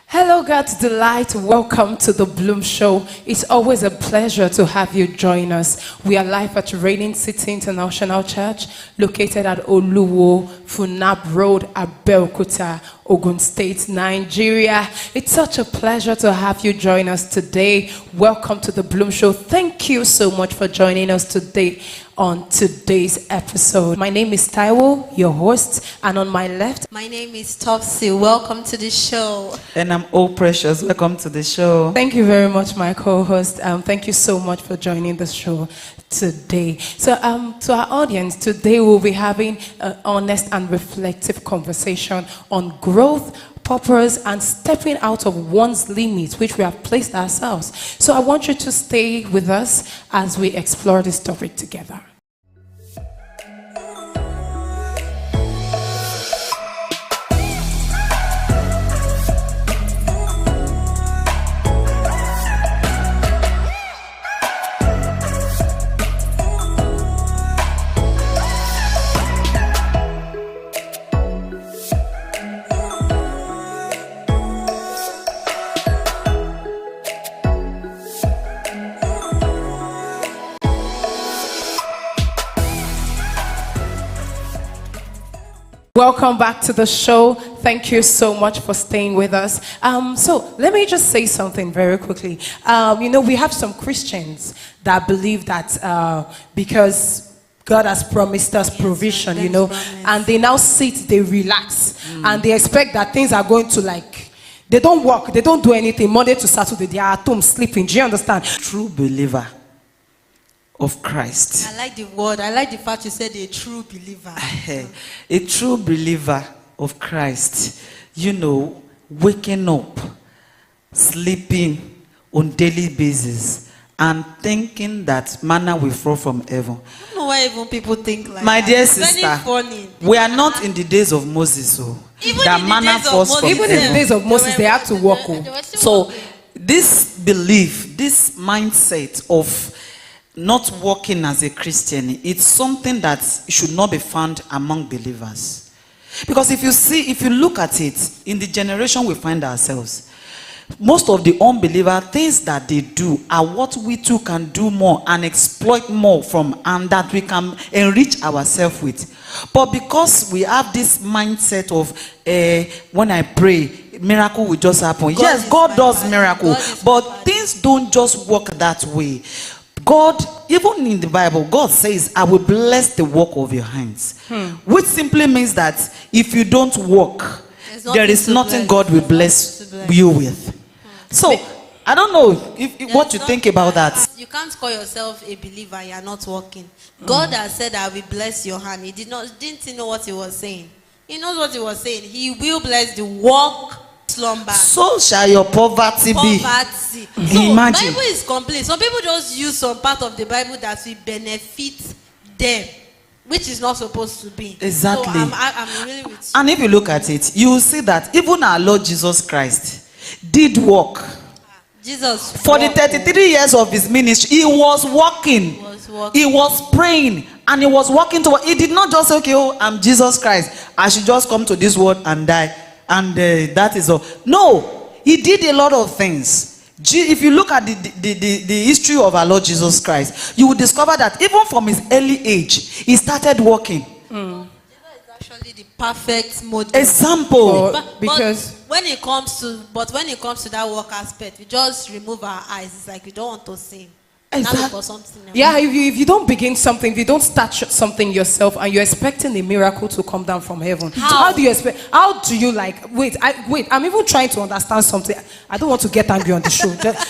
Hello, God's delight. Welcome to the Bloom Show. It's always a pleasure to have you join us. We are live at Reigning City International Church, located at Oluwo Funab Road, Abeokuta, Ogun State, Nigeria. It's such a pleasure to have you join us today. Welcome to the Bloom Show. Thank you so much for joining us today on today's episode. My name is Taiwo, your host, and on my left, my name is Topsy. Welcome to the show. And I'm all precious. Welcome to the show. Thank you very much, my co-host. Thank you so much for joining the show today. So, to our audience, today we'll be having an honest and reflective conversation on growth, purpose, and stepping out of one's limits, which we have placed ourselves. So I want you to stay with us as we explore this topic together. Welcome back to the show. Thank you so much for staying with us. So let me just say something very quickly. We have some Christians that believe that because God has promised us provision, and they now sit, they relax, and they expect that things are going to they don't work, they don't do anything. Monday to Saturday, they are at home sleeping. Do you understand? True believer of Christ. I like the word. I like the fact you said a true believer. A true believer of Christ, waking up, sleeping on daily basis, and thinking that manna will fall from heaven. I don't know why even people think like My that. dear It's sister, very funny. we are not in the days of Moses, so Even that in the manna days of falls Moses, from Even in the heaven. days of Moses, they had to walk home. So this belief, this mindset of not walking as a Christian, it's something that should not be found among believers. Because if you look at it, in the generation we find ourselves, most of the unbeliever things that they do are what we too can do more and exploit more from, and that we can enrich ourselves with. But because we have this mindset of when I pray, miracle will just happen. Yes, God does miracles, but things don't just work that way. God, even in the Bible, God says, I will bless the work of your hands. Which simply means that if you don't work, there is nothing God will bless you with. So, I don't know what you think about that. You can't call yourself a believer, you are not working. God has said, I will bless your hand. He didn't he know what he was saying? He knows what he was saying. He will bless the work, slumber. So shall your poverty be. So Imagine. Bible is complete. Some people just use some part of the Bible that will benefit them, which is not supposed to be. Exactly. So I'm really with you. And if you look at it, you will see that even our Lord Jesus Christ did work. Jesus For the 33 years of his ministry, he was working. He was praying. And he was working toward. He did not just say, okay, I'm Jesus Christ, I should just come to this world and die. And that is all. No, he did a lot of things. If you look at the history of our Lord Jesus Christ, you will discover that even from his early age, he started working. Jesus is actually the perfect model. Example. Because when it comes to that work aspect, we just remove our eyes. It's like we don't want to sing. Now look for something else. yeah, if you don't begin something, if you don't start something yourself, and you're expecting a miracle to come down from heaven, how do you expect? How do you I'm even trying to understand something. I don't want to get angry on the show.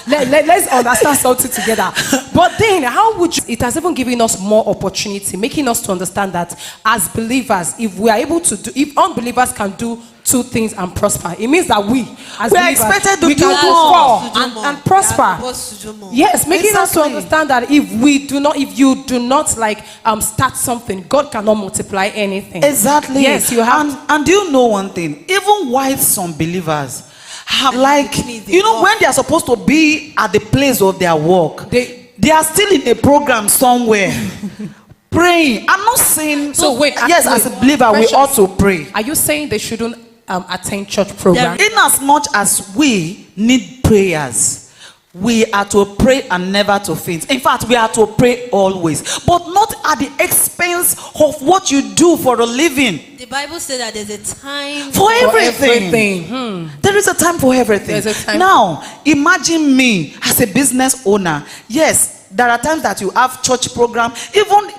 Let's understand something together. But then, how would you? It has even given us more opportunity, making us to understand that as believers, if we are able to do, if unbelievers can do two things and prosper, it means that we as are believers, expected to we do can more. and prosper. Yes, making us to understand that if you do not start something, God cannot multiply anything. Exactly. Yes, you have. And do you know one thing? Even while some believers have when they are supposed to be at the place of their work, they are still in a program somewhere. Praying. I'm not saying So wait. Yes, as a believer, we ought to pray. Are you saying they shouldn't attend church program. In as much as we need prayers, we are to pray and never to faint. In fact, we are to pray always, but not at the expense of what you do for a living. The Bible says that there's a time For everything. There is a time for everything. There's a time. Now, imagine me as a business owner. Yes, there are times that you have church program. Even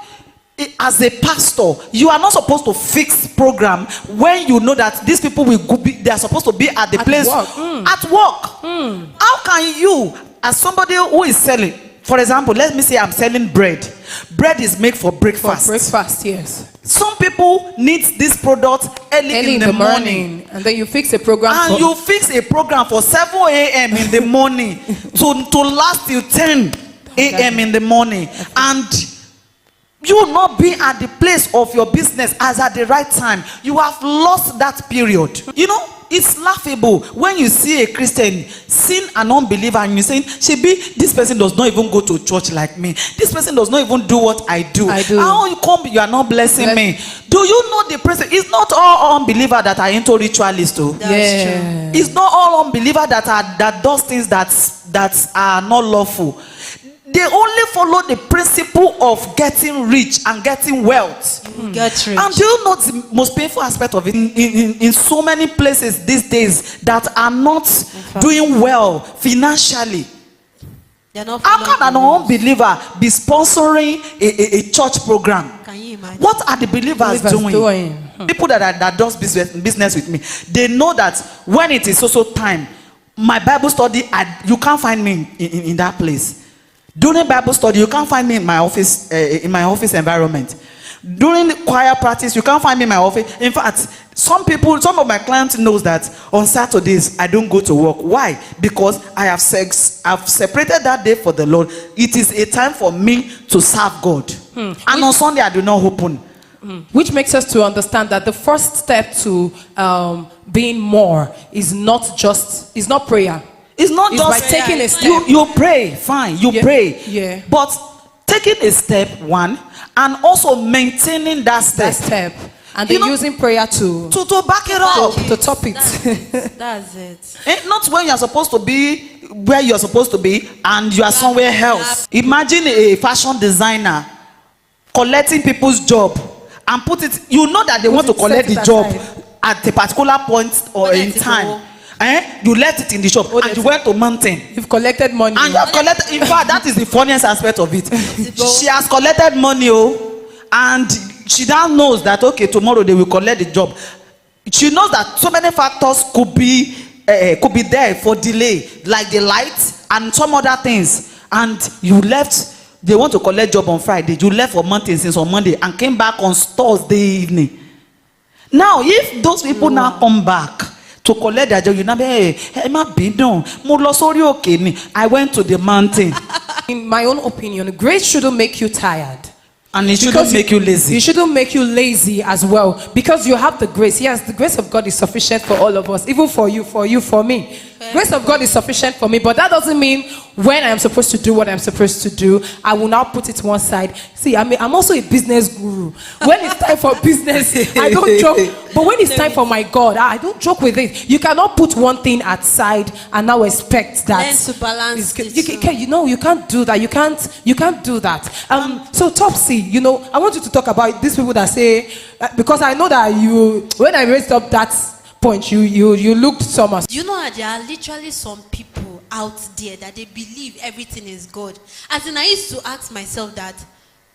as a pastor, you are not supposed to fix program when you know that these people will go they are supposed to be at the place work. at work. How can you, as somebody who is selling, for example, let me say I'm selling bread. Bread is made for breakfast. For breakfast, yes. Some people need this product early in the morning. and then you fix a program. And you fix a program for 7 a.m. in the morning to last till 10 a.m. in the morning. And you will not be at the place of your business as at the right time. You have lost that period. You know, it's laughable when you see a Christian seeing an unbeliever and you're saying, Shebi, this person does not even go to church like me. This person does not even do what I do. How you come, you are not blessing me. Do you know the person? It's not all unbelievers that are into ritualists too. That's true. It's not all unbelievers that does things that are not lawful. They only follow the principle of getting rich and getting wealth. Get rich. And do you know the most painful aspect of it? In so many places these days that are not doing well financially. They're not How can an following unbeliever be sponsoring a church program? Can you imagine? What are the believers doing? People that does business with me, they know that when it is also time, my Bible study, you can't find me in that place. During Bible study, you can't find me in my office environment. During choir practice, you can't find me in my office. In fact, some of my clients knows that on Saturdays I don't go to work. Why? Because I've separated that day for the Lord. It is a time for me to serve God. And on Sunday I do not open. Which makes us to understand that the first step to being more is not prayer. It's not It's just by taking a step. You pray, fine, you pray. Yeah. But taking a step, one, and also maintaining that step. And then using prayer to back it up. to top it. That's it. Not when you are supposed to be where you are supposed to be and you are somewhere else. Imagine a fashion designer collecting people's job and put it, you know that they want to collect the job at a particular point or in time. You left it in the shop and you went to mountain. You've collected money. And you have collected, in fact, that is the funniest aspect of it. She has collected money, and she now knows that, okay, tomorrow they will collect the job. She knows that so many factors could be there for delay, like the lights and some other things. And you left, they want to collect job on Friday. You left for mountain since on Monday and came back on Thursday evening. Now, if those people now come back to collect their job, you know, I went to the mountain. In my own opinion, grace shouldn't make you tired. And it shouldn't make you lazy. It shouldn't make you lazy as well. Because you have the grace. Yes, the grace of God is sufficient for all of us. Even for you, for me. Grace of God is sufficient for me. But that doesn't mean when I'm supposed to do what I'm supposed to do, I will now put it to one side. See, I'm also a business guru. When it's time for business, I don't joke. But when it's time for my God, I don't joke with it. You cannot put one thing aside and now expect that. Learn to balance it. You can't do that. You can't do that. So Topsy, I want you to talk about these people that say, because I know that when I raised up that point, you looked somehow. You know that there are literally some people out there that they believe everything is God. As in, I used to ask myself that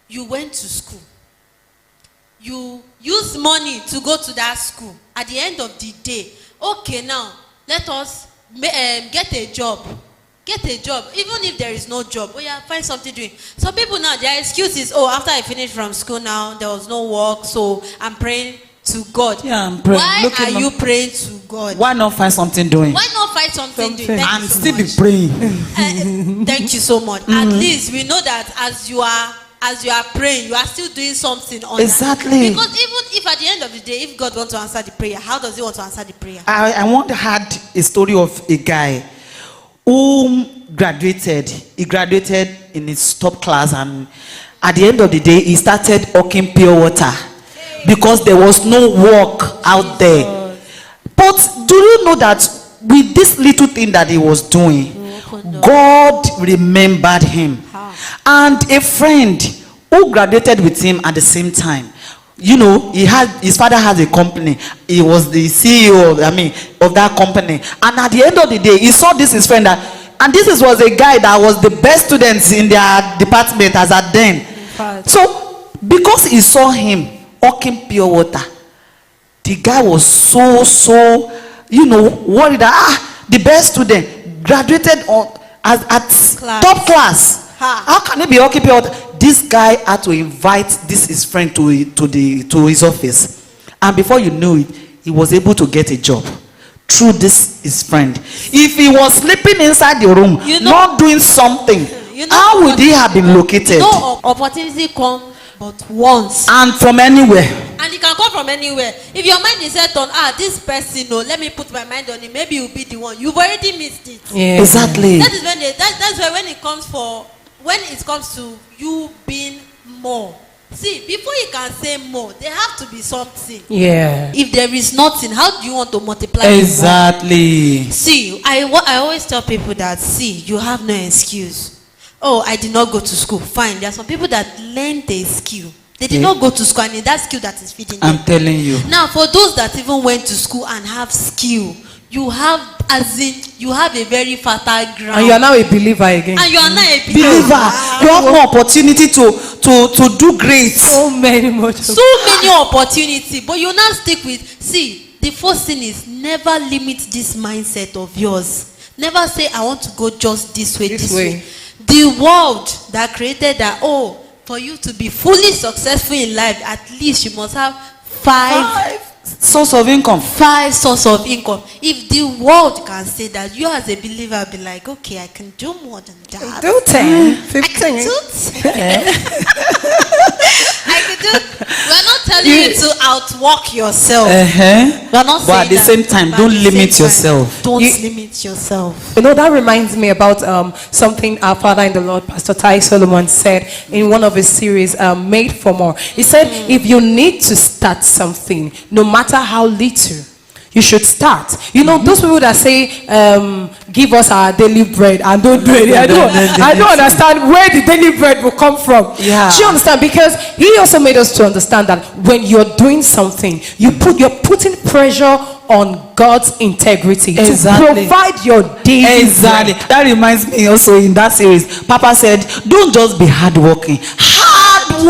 you went to school, you use money to go to that school. At the end of the day, okay, now let us get a job. Get a job, even if there is no job. Oh yeah, find something doing. Some people now, their excuse is, after I finished from school now, there was no work, so I'm praying to God. Yeah, I'm praying. Why are you praying to God? Why not find something doing? Why not find something doing? And still be praying. Thank you so much. At least we know that as you are praying, you are still doing something on exactly. that. Because even if at the end of the day, if God wants to answer the prayer, how does he want to answer the prayer? I want to add a story of a guy who graduated. He graduated in his top class, and at the end of the day, he started hawking pure water because there was no work out there. But do you know that with this little thing that he was doing, God remembered him? And a friend who graduated with him at the same time, you know, his father has a company. He was the CEO of that company. And at the end of the day, he saw this his friend and this was a guy that was the best students in their department as at then. So because he saw him hawking pure water, the guy was so worried that the best student graduated at top class. How can he be hawking pure water? This guy had to invite his friend to his office, and before you knew it, he was able to get a job through his friend. If he was sleeping inside the room, not doing something, how would he have been located? No opportunity come but once, and from anywhere. And it can come from anywhere. If your mind is set on this person, let me put my mind on it, maybe you'll be the one. You've already missed it. Yeah. Exactly. That is when that's why when it comes to you being more. See, before you can say more, there have to be something. Yeah. If there is nothing, how do you want to multiply? Exactly. See, I always tell people that, you have no excuse. Oh, I did not go to school. Fine. There are some people that learned a skill. They did not go to school, and it's that skill that is feeding them. I'm telling you. Now, for those that even went to school and have skill, you have a very fertile ground. And you are now a believer again. And you are now a believer. You have more opportunity to do great. So many opportunity. But you now stick with, the first thing is never limit this mindset of yours. Never say, I want to go just this way. The world that created that, for you to be fully successful in life, at least you must have five source of income. 5 source of income. If the world can say that, you as a believer be like, okay, I can do more than that. Do 10, 15. I can do 10. I can do. We're not telling you to outwork yourself. We're not saying but at the same time, don't limit yourself. Don't limit yourself. You know, that reminds me about something our father in the Lord, Pastor Taiwo, said in one of his series, Made for More. He said, if you need to start something, no matter how little, you should start. You know, those people that say, give us our daily bread and don't do it. I don't understand where the daily bread will come from. Yeah. Do you understand? Because he also made us to understand that when you're doing something, you're putting pressure on God's integrity to provide your daily bread. That reminds me also in that series, Papa said, don't just be hardworking. Hard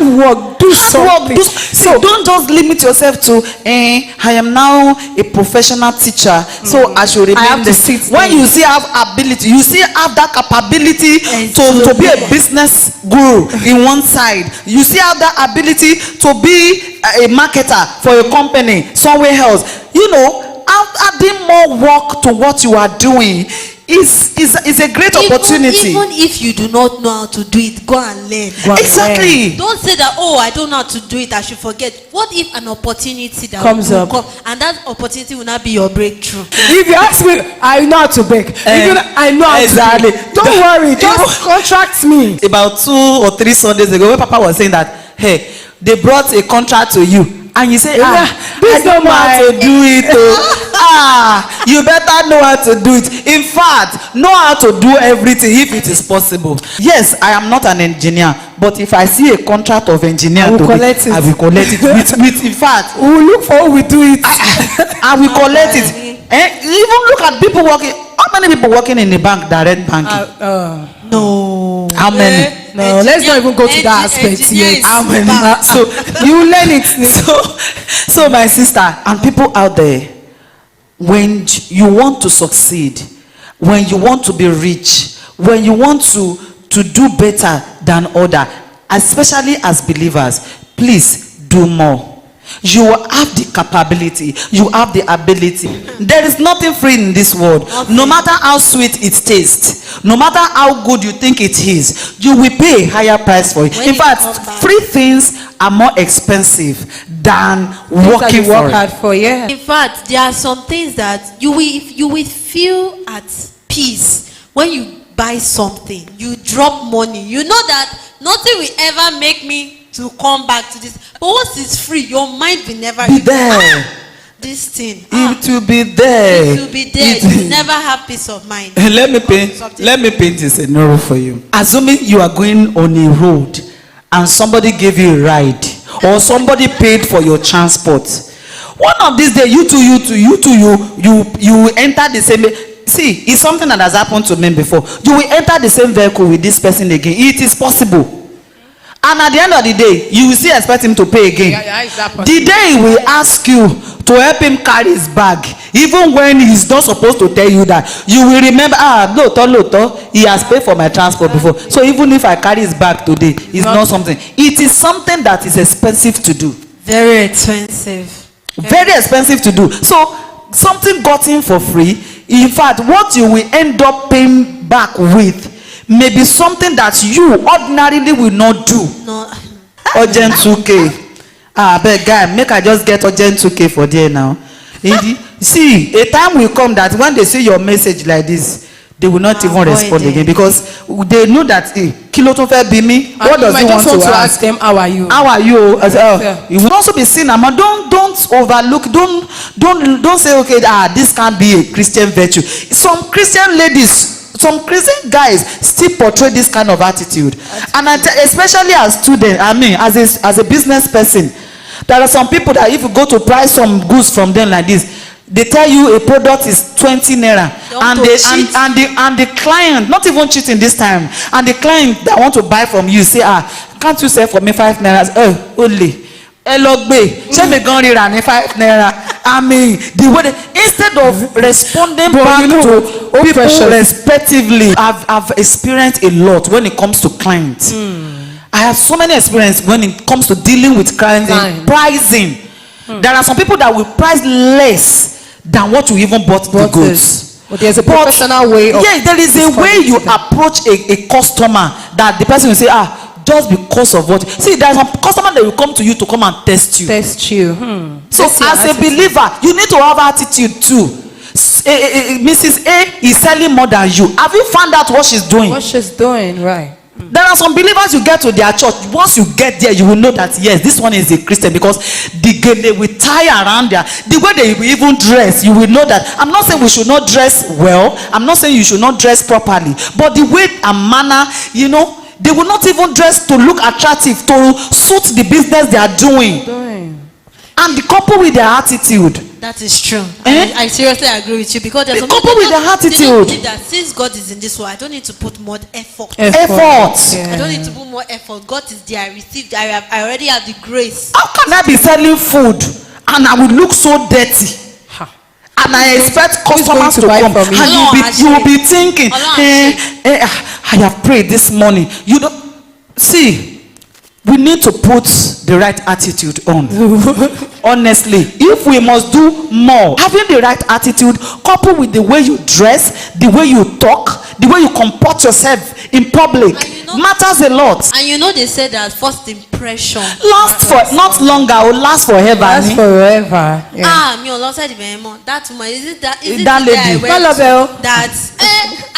work. Do something. So don't just limit yourself to I am now a professional teacher, so I should remain this. When you see have ability, you see have that capability to be a business guru in one side. You see have that ability to be a marketer for a company somewhere else. You know, adding more work to what you are doing is a great opportunity. Even if you do not know how to do it, go and learn. Exactly. Don't say that, I don't know how to do it, I should forget. What if an opportunity that comes up, and that opportunity will not be your breakthrough? If you ask me, I know how to bake. I know how to bake. Don't worry, just contract me. About 2 or 3 Sundays ago, when Papa was saying that, hey, they brought a contract to you. And you say, I don't know how to do it. You better know how to do it. In fact, know how to do everything if it is possible. Yes, I am not an engineer, but if I see a contract of engineer, I will collect it. In fact, we will look for how we do it. I will collect it. Even look at people working. How many people working in the bank, direct banking? No. How many? No, let's not even go to that aspect yet. How many? So you learn it. So my sister and people out there, when you want to succeed, when you want to be rich, when you want to do better than other, especially as believers, please do more. You have the capability, you have the ability. There is nothing free in this world. No matter how sweet it tastes, no matter how good you think it is, you will pay a higher price for it. In fact, free things are more expensive than working hard for. In fact, there are some things that you will feel at peace when you buy something. You drop money. You know that nothing will ever make me to come back to this. But once it's free, your mind will never be there. this thing. It will be there. It will be there. You will never have peace of mind. Let me paint a scenario for you. Assuming you are going on a road and somebody gave you a ride or somebody paid for your transport. One of these days, you enter the same. See, it's something that has happened to me before. You will enter the same vehicle with this person again. It is possible. And at the end of the day, you will still expect him to pay again. The day he will ask you to help him carry his bag, even when he's not supposed to tell you that, you will remember, he has paid for my transport before. So even if I carry his bag today, it's not something. It is something that is expensive to do. Very expensive. Very expensive to do. So something gotten for free. In fact, what you will end up paying back with may be something that you ordinarily will not do. No. Urgent 2K. But guy, make I just get urgent 2K for there now. See, a time will come that when they see your message like this, they will not even respond again, because they know that kilo to fair be me. What does he want to ask them? How are you? How are you? You will also be seen. Don't overlook. Don't say, okay, this can't be a Christian virtue. Some Christian ladies, some Christian guys still portray this kind of attitude. And especially as student, as a business person, there are some people that if you go to price some goods from them like this, they tell you a product is 20 naira, and the client, not even cheating this time, and the client that want to buy from you say, can't you sell for me 5 naira? Only. Check me gun rira 5 naira. The way instead of responding back to people respectively, I've experienced a lot when it comes to clients. I have so many experience when it comes to dealing with clients and pricing. There are some people that will price less than what you even bought the goods. But there's a professional way of, yes, there is a way you approach a customer that the person will say, just because of what. See, there's some customer that will come to you to come and test you. So as a believer, you need to have attitude too. Mrs. A is selling more than you. Have you found out what she's doing? What she's doing, right? There are some believers, you get to their church, once you get there, you will know that yes, this one is a Christian, because they will tie around there. The way they will even dress, you will know that. I'm not saying we should not dress well. I'm not saying you should not dress properly. But the way and manner, they will not even dress to look attractive, to suit the business they are doing. And the couple with their attitude. That is true. I seriously agree with you, because there's some couple with their attitude. They don't believe that since God is in this world, I don't need to put more effort. Yeah. I don't need to put more effort. God is there. I received. I already have the grace. How can I be selling food and I will look so dirty? And I expect customers to come, and you will be thinking, I have prayed this morning. You don't see. We need to put the right attitude on. Honestly, if we must do more, having the right attitude coupled with the way you dress, the way you talk, the way you comport yourself in public, matters a lot. And they say that first impression not longer, or last forever. Last forever. Yeah. That woman, is it that lady?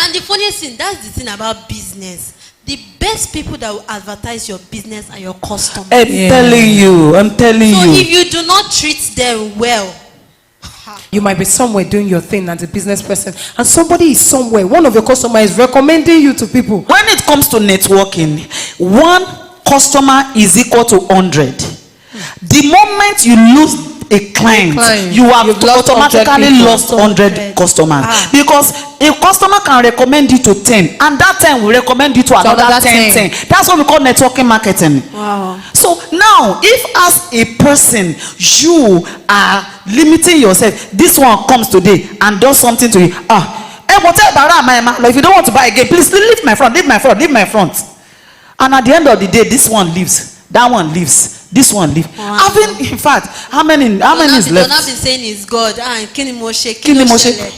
And the funniest thing, that's the thing about business. The best people that will advertise your business are your customers. I'm telling you. So if you do not treat them well, you might be somewhere doing your thing as a business person, and somebody is somewhere. One of your customers is recommending you to people. When it comes to networking, one customer is equal to 100. The moment you lose a client, you have automatically lost 100 customers. Because a customer can recommend you to 10, and that 10 will recommend you to another 10. That's what we call networking marketing. Wow. So now, if as a person you are limiting yourself, this one comes today and does something to you, if you don't want to buy again, please leave my front. And at the end of the day, this one leaves, that one leaves. This one leave. Wow. In fact, how many is left? Don't have been saying it's God.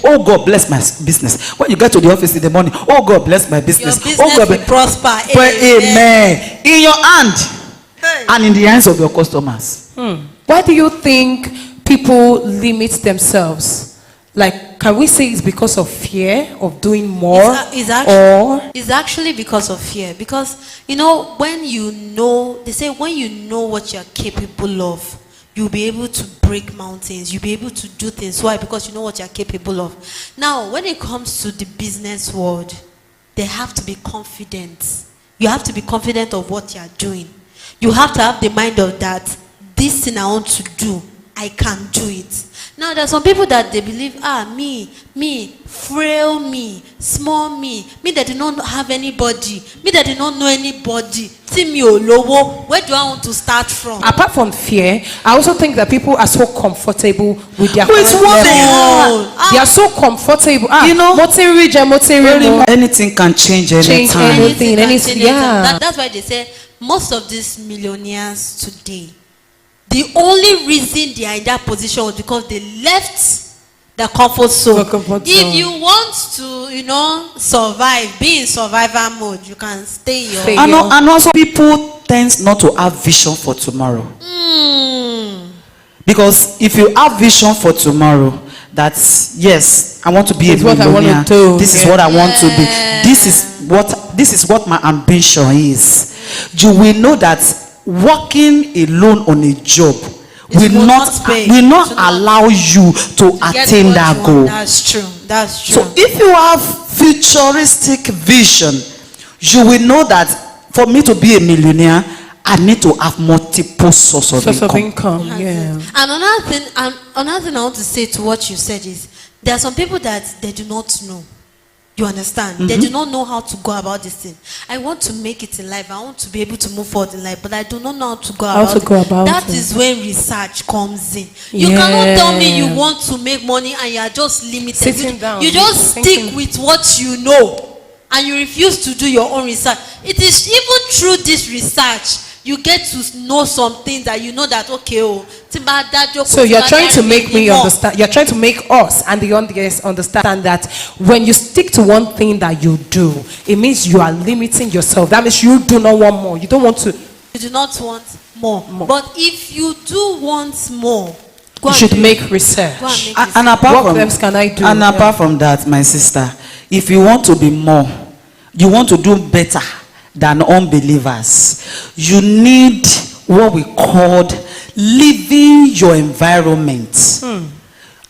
Oh, God bless my business. When you get to the office in the morning, oh, God bless my business. Your business will prosper. Amen. In your hand and in the hands of your customers. Why do you think people limit themselves? Like, can we say it's because of fear of doing more? It's actually because of fear. Because, when they say when you know what you're capable of, you'll be able to break mountains. You'll be able to do things. Why? Because you know what you're capable of. Now, when it comes to the business world, they have to be confident. You have to be confident of what you're doing. You have to have the mind of that, this thing I want to do, I can do it. Now, there are some people that they believe, me, frail me, small me that do not have anybody, me that do not know anybody. See me, Olowo, where do I want to start from? Apart from fear, I also think that people are so comfortable with their With current what they level. have. They are so comfortable. You know, anything can change anytime. anything. Yeah. That's why they say most of these millionaires today, the only reason they are in that position was because they left the comfort zone. If you want to, survive, be in survival mode, you can stay in your. And also, people tend not to have vision for tomorrow. Because if you have vision for tomorrow, that's yes, I want to be a millionaire. This is what I want to be. This is what my ambition is. You will know that working alone on a job will not allow you to attain that goal. That's true. So if you have futuristic vision, you will know that for me to be a millionaire, I need to have multiple sources of income. Yeah. And another thing I want to say to what you said is, there are some people that they do not know. You understand? They do not know how to go about this thing. I want to make it in life. I want to be able to move forward in life, but I do not know how to go about it. That is when research comes in. You cannot tell me you want to make money and you are just limited. Sitting down. You just stick with what you know and you refuse to do your own research. It is even through this research you get to know something that you know that so you're trying to make me understand. You're trying to make us and the audience understand that when you stick to one thing that you do, it means you are limiting yourself. That means you do not want more. You don't want to. You do not want more. But if you do want more, you should make research. And apart what else can I do? And apart from that, my sister, if you want to be more, you want to do better than unbelievers, you need what we call living your environment.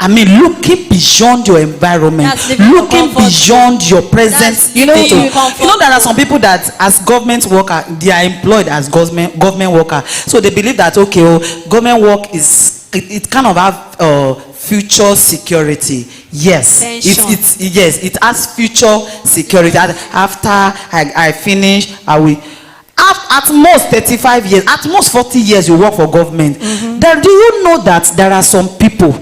I mean, looking beyond your environment, looking beyond your present. You know, there are some people that as government worker, they are employed as government worker. So they believe that government work is it kind of have future security. Yes, it has future security. After I finish, I will. At most 35 years, at most 40 years, you work for government. Then do you know that there are some people?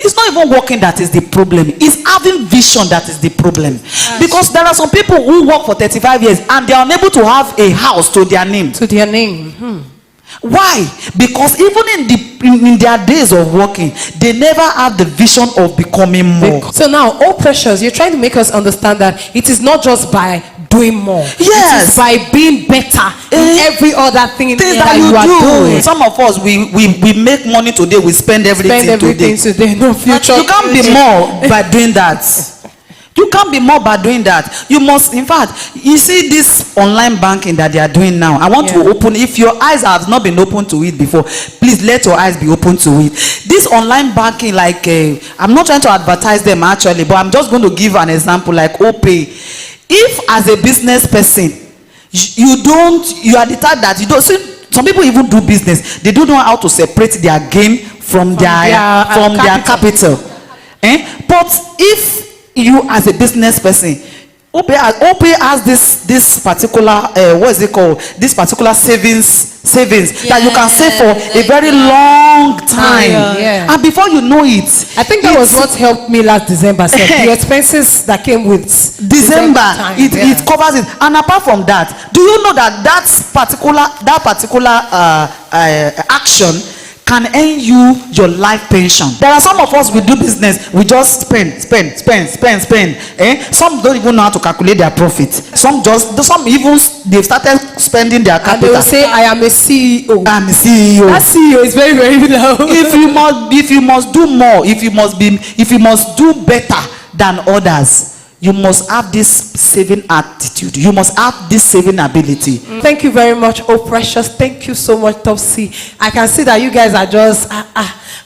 It's not even working that is the problem. It's having vision that is the problem. Because there are some people who work for 35 years and they are unable to have a house to their name. Why? Because even in their days of working, they never have the vision of becoming more. So now, all precious, you're trying to make us understand that it is not just by doing more. Yes. It is by being better in every other thing that you are doing. Some of us, we make money today, we spend everything today. No future. You can't be more by doing that. You can't be more by doing that. You must, in fact, you see this online banking that they are doing now. I want to open, if your eyes have not been open to it before, please let your eyes be open to it. This online banking, like, I'm not trying to advertise them actually, but I'm just going to give an example like OPay. If as a business person, you are the type that you don't see, some people even do business. They don't know how to separate their gain from their capital. But if you as a business person, OPay has this particular what is it called? This particular savings that you can save for a very long time. And before you know it, I think that was what helped me last December. So the expenses that came with December it covers it. And apart from that, do you know that particular action can earn you your life pension? There are some of us, we do business, we just spend. Some don't even know how to calculate their profit. Some even they've started spending their capital. And they will say, I am a CEO. I'm a CEO. That CEO is very, very low. If you must do more, if you must do better than others, you must have this saving attitude. You must have this saving ability. Thank you very much, oh precious. Thank you so much, Topsy. I can see that you guys are just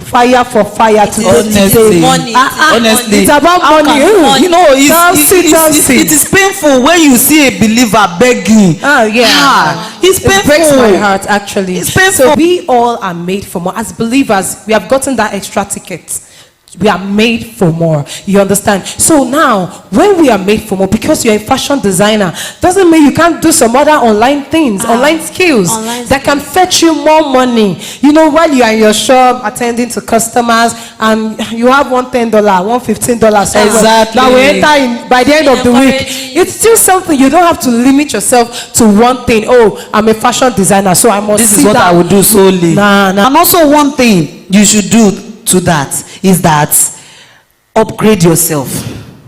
fire for fire today. Honestly, money. honestly, It's about how money. can- you know, Topsy. it is painful when you see a believer begging. Oh yeah. It's It breaks painful. my heart actually. It's painful. So we all are made for more. As believers, we have gotten that extra ticket. We are made for more. You understand? So now, when we are made for more, because you're a fashion designer, doesn't mean you can't do some other online things, online skills that can fetch you more money. You know, while you are in your shop attending to customers and you have $110, $115. Exactly. That will enter in by the end of the week. It's still something. You don't have to limit yourself to one thing. Oh, I'm a fashion designer, so I must. This is what I would do solely. Nah. And also one thing you should do to that is that upgrade yourself.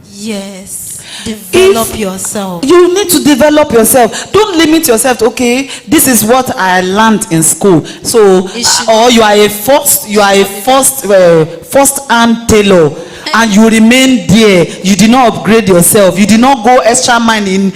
Yes. Develop yourself. You need to develop yourself. Don't limit yourself to, okay, this is what I learned in school. So, or you are a first hand tailor, and you remain there. You did not upgrade yourself. You did not go extra mile in